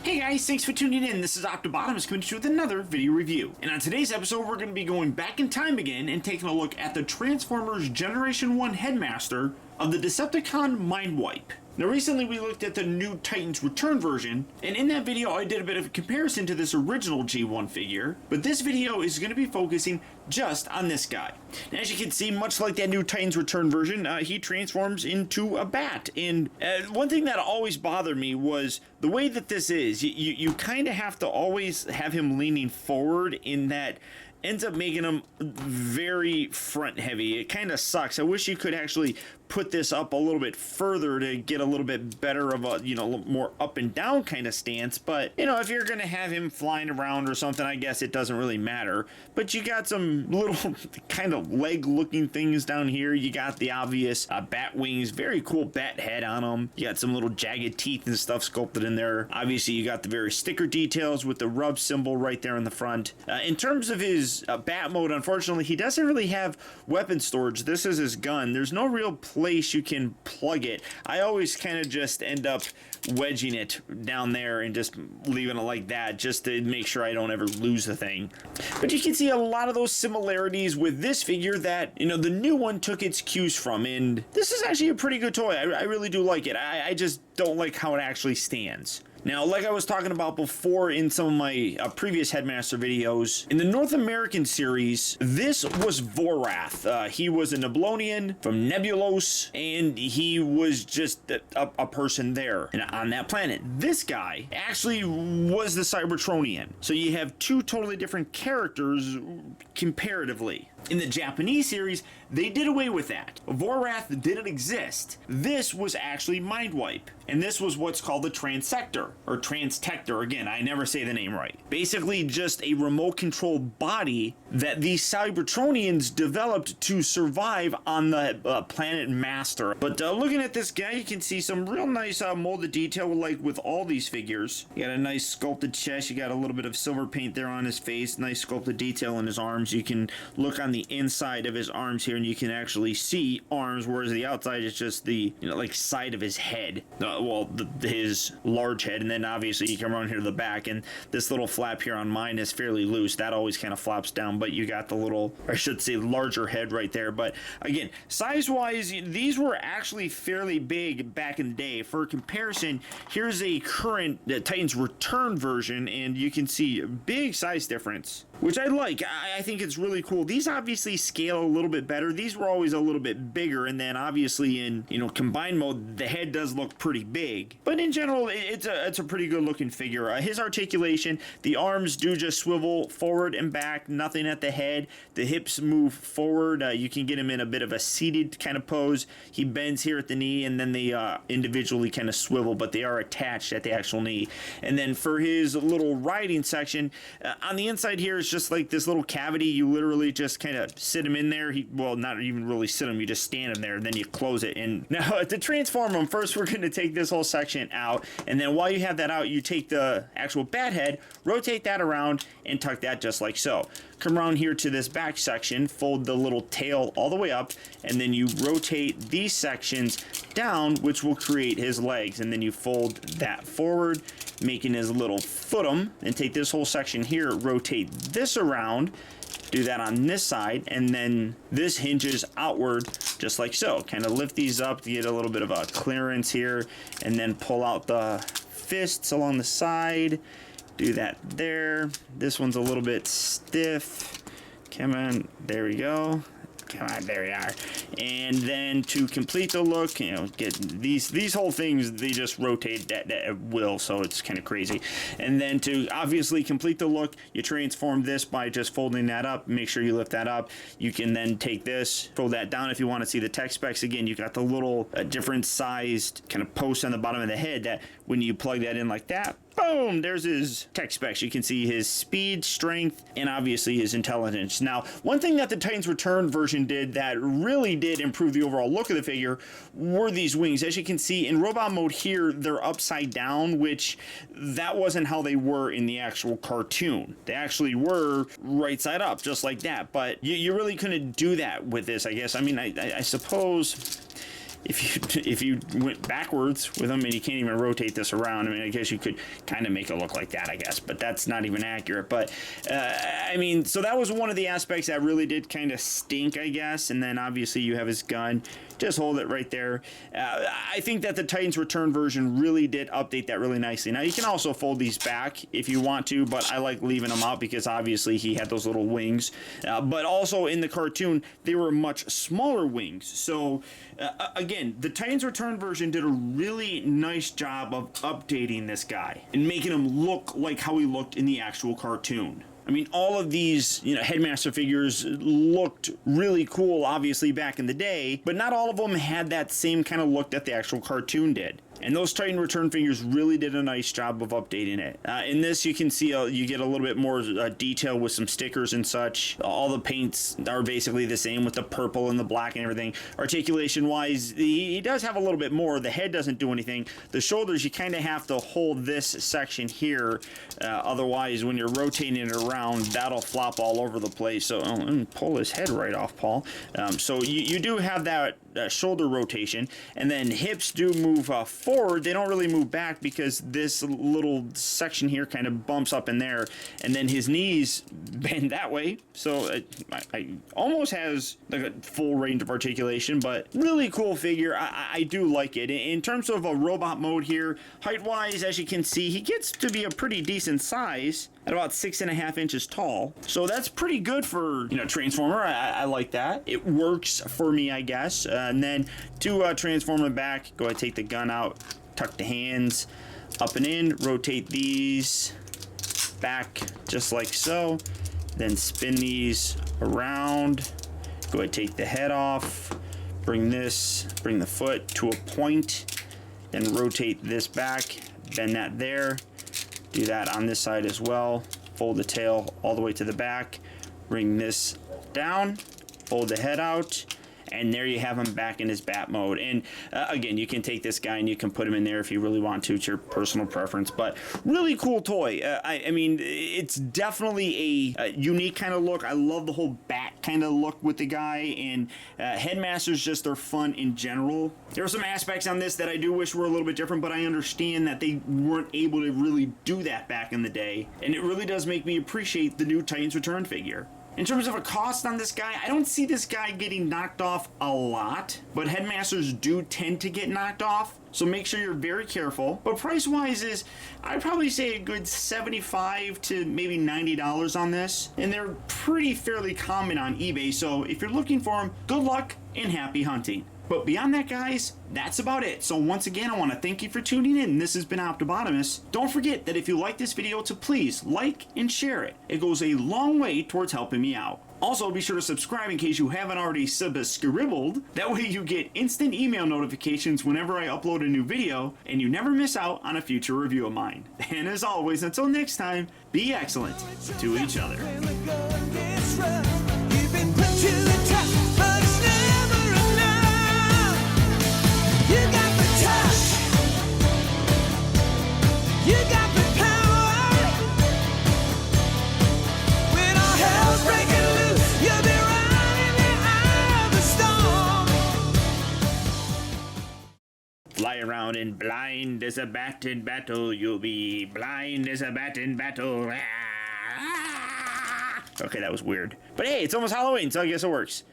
Hey guys, thanks for tuning in. This is optibotimus coming to you with another video review. And on today's episode, we're going to be going back in time again and taking a look at the Transformers Generation 1 Headmaster of the Decepticon Mindwipe. Now recently we looked at the new Titans Return version, and in that video I did a bit of a comparison to this original G1 figure, but this video is going to be focusing just on this guy. Now, as you can see, much like that new Titans Return version, he transforms into a bat, and one thing that always bothered me was the way that this is. You kind of have to always have him leaning forward, in that ends up making him very front heavy. It kind of sucks. I wish you could actually put this up a little bit further to get a little bit better of a, more up and down kind of stance. But, if you're going to have him flying around or something, I guess it doesn't really matter. But you got some little kind of leg looking things down here. You got the obvious bat wings, very cool bat head on them. You got some little jagged teeth and stuff sculpted in there. Obviously, you got the very sticker details with the rub symbol right there in the front. In terms of his bat mode, unfortunately, he doesn't really have weapon storage. This is his gun. There's no real place you can plug it. I always kind of just end up wedging it down there and just leaving it like that, just to make sure I don't ever lose the thing. But you can see a lot of those similarities with this figure that, the new one took its cues from, and this is actually a pretty good toy. I really do like it. I just don't like how it actually stands. Now, like I was talking about before in some of my previous Headmaster videos, in the North American series, this was Vorath. He was a Neblonian from Nebulos, and he was just a person there on that planet. This guy actually was the Cybertronian. So you have two totally different characters comparatively. In the Japanese series, they did away with that. Vorath didn't exist. This was actually Mindwipe, and this was what's called the Transector, or Transtector. Again, I never say the name right. Basically just a remote-controlled body that these Cybertronians developed to survive on the planet Master. But looking at this guy, you can see some real nice molded detail, like with all these figures. You got a nice sculpted chest, you got a little bit of silver paint there on his face, nice sculpted detail in his arms. You can look on the inside of his arms here, and you can actually see arms, whereas the outside is just the like side of his head, his large head. And then obviously you come around here to the back, and this little flap here on mine is fairly loose. That always kind of flops down, but you got the little, or I should say, larger head right there. But again, size wise, these were actually fairly big back in the day. For comparison, here's a current Titans Return version, and you can see a big size difference, which I like. I think it's really cool. These obviously scale a little bit better. These were always a little bit bigger, and then obviously in combined mode, the head does look pretty big. But in general, it's a pretty good looking figure. His articulation, the arms do just swivel forward and back, nothing at the head. The hips move forward. You can get him in a bit of a seated kind of pose. He bends here at the knee, and then they individually kind of swivel, but they are attached at the actual knee. And then for his little riding section, on the inside here is just like this little cavity. You literally just kind of sit him in there. Not even really sit him, you just stand him there, and then you close it. And now to transform him, first we're going to take this whole section out, and then while you have that out, you take the actual bat head, rotate that around, and tuck that just like so. Come around here to this back section, fold the little tail all the way up, and then you rotate these sections down, which will create his legs, and then you fold that forward, making his little footum, and take this whole section here, rotate this around, do that on this side, and then this hinges outward just like so. Kind of lift these up to get a little bit of a clearance here, and then pull out the fists along the side. Do that there. This one's a little bit stiff. Come on, there we go. Come on, there we are. And then to complete the look, get these whole things, they just rotate at will, so it's kind of crazy. And then to obviously complete the look, you transform this by just folding that up. Make sure you lift that up. You can then take this, fold that down if you want to see the tech specs. Again, you got the little different sized kind of post on the bottom of the head that when you plug that in like that, boom, there's his tech specs. You can see his speed, strength, and obviously his intelligence. Now, one thing that the Titans Return version did that really did improve the overall look of the figure were these wings. As you can see, in robot mode here, they're upside down, which that wasn't how they were in the actual cartoon. They actually were right side up, just like that. But you really couldn't do that with this, I guess. I mean, I suppose if you went backwards with them and you can't even rotate this around, I mean, I guess you could kind of make it look like that, I guess, but that's not even accurate. But I mean, so that was one of the aspects that really did kind of stink, I guess. And then obviously you have his gun. Just hold it right there. I think that the Titans Return version really did update that really nicely. Now, you can also fold these back if you want to, but I like leaving them out because obviously he had those little wings. But also in the cartoon, they were much smaller wings. So, again, the Titans Return version did a really nice job of updating this guy and making him look like how he looked in the actual cartoon. I mean, all of these, Headmaster figures looked really cool, obviously, back in the day, but not all of them had that same kind of look that the actual cartoon did. And those Titan Return figures really did a nice job of updating it. In this, you can see you get a little bit more detail with some stickers and such. All the paints are basically the same with the purple and the black and everything. Articulation-wise, he does have a little bit more. The head doesn't do anything. The shoulders, you kind of have to hold this section here. Otherwise, when you're rotating it around, that'll flop all over the place. So, pull his head right off, Paul. So you do have that shoulder rotation. And then hips do move forward. They don't really move back because this little section here kind of bumps up in there, and then his knees bend that way, so I almost has like a full range of articulation. But really cool figure. I do like it. In terms of a robot mode here, height wise, as you can see, he gets to be a pretty decent size at about 6.5 inches tall, so that's pretty good for Transformer. I like that. It works for me, I guess. And then to transform him back, go ahead, take the gun out, tuck the hands up and in, rotate these back just like so, then spin these around, go ahead, take the head off, bring the foot to a point, then rotate this back, bend that there, do that on this side as well, fold the tail all the way to the back, bring this down, fold the head out, and there you have him back in his bat mode. And again, you can take this guy and you can put him in there if you really want to. It's your personal preference, but really cool toy. I mean, it's definitely a unique kind of look. I love the whole bat kind of look with the guy, and Headmasters just are fun in general. There are some aspects on this that I do wish were a little bit different, but I understand that they weren't able to really do that back in the day, and it really does make me appreciate the new Titans Return figure. In terms of a cost on this guy, I don't see this guy getting knocked off a lot, but Headmasters do tend to get knocked off, so make sure you're very careful. But price-wise is, I'd probably say a good $75 to maybe $90 on this, and they're pretty fairly common on eBay, so if you're looking for them, good luck and happy hunting. But beyond that, guys, that's about it. So once again, I want to thank you for tuning in. This has been Optibotimus. Don't forget that if you like this video, to please like and share it. It goes a long way towards helping me out. Also, be sure to subscribe in case you haven't already subscribbled. That way you get instant email notifications whenever I upload a new video, and you never miss out on a future review of mine. And as always, until next time, be excellent to each other. You got the touch. You got the power. When all hell's breaking loose, you'll be right in the eye of the storm. Fly around and blind as a bat in battle. You'll be blind as a bat in battle. Okay, that was weird. But hey, it's almost Halloween, so I guess it works.